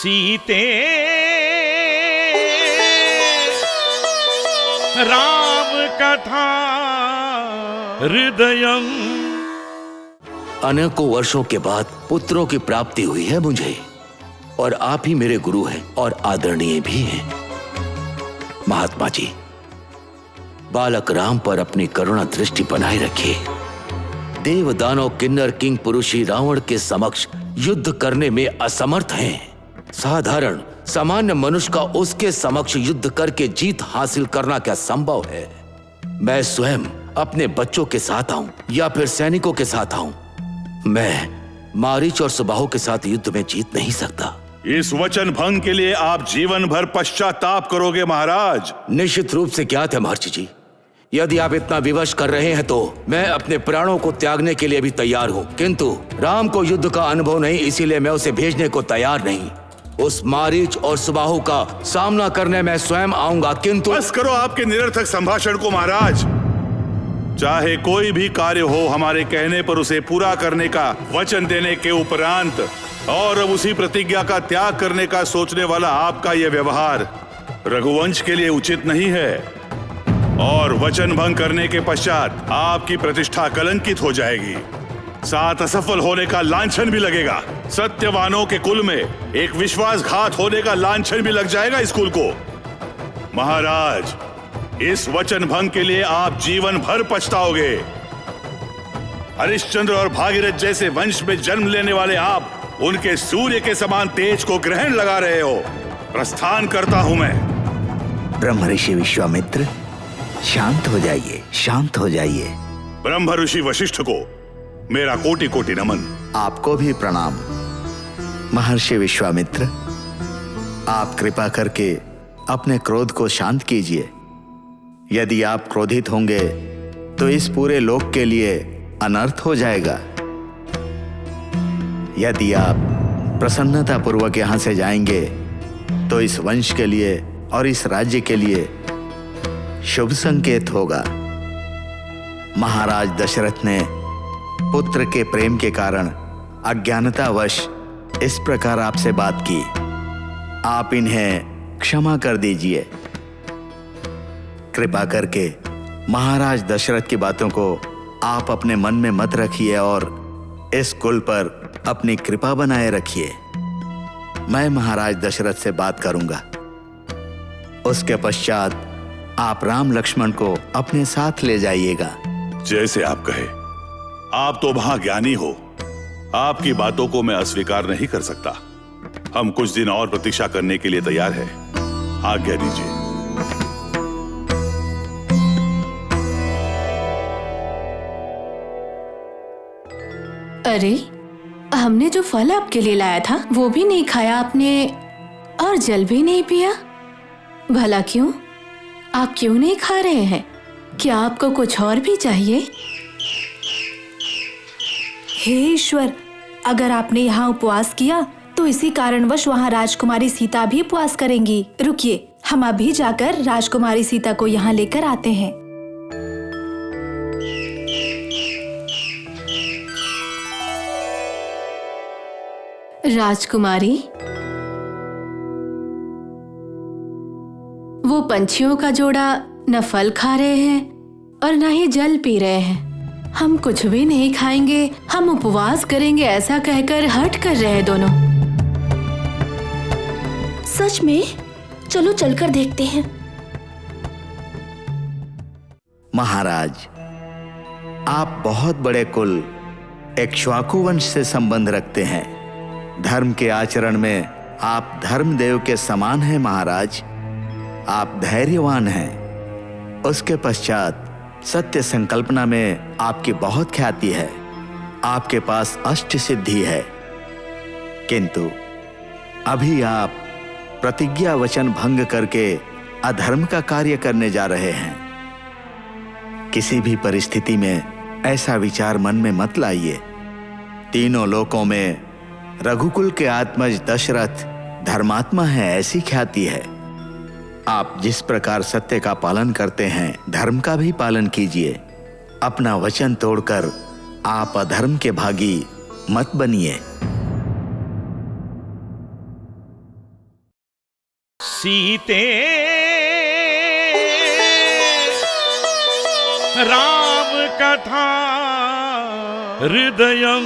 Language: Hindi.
सीते राम कथा हृदयम। अनेकों वर्षों के बाद पुत्रों की प्राप्ति हुई है मुझे, और आप ही मेरे गुरु हैं और आदरणीय भी हैं। महात्मा जी, बालक राम पर अपनी करुणा दृष्टि बनाए रखिए। देव दानव किन्नर किंग पुरुषी रावण के समक्ष युद्ध करने में असमर्थ हैं। साधारण सामान्य मनुष्य का उसके समक्ष युद्ध करके जीत हासिल करना क्या संभव है? मैं स्वयं अपने बच्चों के साथ आऊं या फिर सैनिकों के साथ आऊं, मैं मारीच और सुबाहु के साथ युद्ध में जीत नहीं सकता। इस वचन भंग के लिए आप जीवन भर पश्चाताप करोगे महाराज। निश्चित रूप से क्या थे महर्षि जी, यदि आप इतना विवश कर रहे हैं तो मैं अपने प्राणों को त्यागने के लिए भी तैयार हूँ, किंतु राम को युद्ध का अनुभव नहीं, इसीलिए मैं उसे भेजने को तैयार नहीं। उस मारीच और सुबाहु का सामना करने मैं स्वयं आऊंगा, किंतु बस करो आपके निरर्थक संभाषण को महाराज। चाहे कोई भी कार्य हो, हमारे कहने पर उसे पूरा करने का वचन देने के उपरांत और अब उसी प्रतिज्ञा का त्याग करने का सोचने वाला आपका यह व्यवहार रघुवंश के लिए उचित नहीं है, और वचन भंग करने के पश्चात आपकी प्रतिष्ठा कलंकित हो जाएगी। साथ असफल होने का लांछन भी लगेगा। सत्यवानों के कुल में एक विश्वासघात होने का लांछन भी लग जाएगा इस कुल को। महाराज, इस वचन भंग के लिए आप जीवन भर पछताओगे। हरिश्चंद्र और भागीरथ जैसे वंश में जन्म लेने वाले आप उनके सूर्य के समान तेज को ग्रहण लगा रहे हो। प्रस्थान करता हूं मैं। ब्रह्म ऋषि विश्वामित्र, शांत हो जाइए, शांत हो जाइए। ब्रह्म ऋषि वशिष्ठ को मेरा कोटि कोटि नमन। आपको भी प्रणाम। महर्षि विश्वामित्र, आप कृपा करके अपने क्रोध को शांत कीजिए। यदि आप क्रोधित होंगे तो इस पूरे लोक के लिए अनर्थ हो जाएगा। यदि आप प्रसन्नता पूर्वक यहां से जाएंगे तो इस वंश के लिए और इस राज्य के लिए शुभ संकेत होगा। महाराज दशरथ ने पुत्र के प्रेम के कारण अज्ञानतावश इस प्रकार आपसे बात की। आप इन्हें क्षमा कर दीजिए। कृपा करके महाराज दशरथ की बातों को आप अपने मन में मत रखिए और इस कुल पर अपनी कृपा बनाए रखिए। मैं महाराज दशरथ से बात करूंगा। उसके पश्चात आप राम लक्ष्मण को अपने साथ ले जाइएगा। जैसे आप कहे। आप तो महाज्ञानी हो, आपकी बातों को मैं अस्वीकार नहीं कर सकता। हम कुछ दिन और प्रतीक्षा करने के लिए तैयार हैं। आज्ञा दीजिए। अरे, हमने जो फल आपके लिए लाया था वो भी नहीं खाया आपने, और जल भी नहीं पिया। भला क्यों? आप क्यों नहीं खा रहे हैं? क्या आपको कुछ और भी चाहिए? हे ईश्वर, अगर आपने यहाँ उपवास किया तो इसी कारणवश वहाँ राजकुमारी सीता भी उपवास करेंगी। रुकिए, हम अभी जाकर राजकुमारी सीता को यहाँ लेकर आते हैं। राजकुमारी, वो पंछियों का जोड़ा न फल खा रहे हैं और न ही जल पी रहे हैं। हम कुछ भी नहीं खाएंगे, हम उपवास करेंगे ऐसा कहकर हट कर रहे दोनों। सच में? चलो चलकर देखते हैं। महाराज, आप बहुत बड़े कुल इक्ष्वाकु वंश से संबंध रखते हैं। धर्म के आचरण में आप धर्मदेव के समान हैं महाराज। आप धैर्यवान हैं। उसके पश्चात सत्य संकल्पना में आपकी बहुत ख्याति है। आपके पास अष्ट सिद्धि है, किंतु अभी आप प्रतिज्ञा वचन भंग करके अधर्म का कार्य करने जा रहे हैं। किसी भी परिस्थिति में ऐसा विचार मन में मत लाइए। तीनों लोकों में रघुकुल के आत्मज दशरथ धर्मात्मा है, ऐसी ख्याति है। आप जिस प्रकार सत्य का पालन करते हैं, धर्म का भी पालन कीजिए। अपना वचन तोड़कर आप अधर्म के भागी मत बनिए। सीते राम कथा हृदयं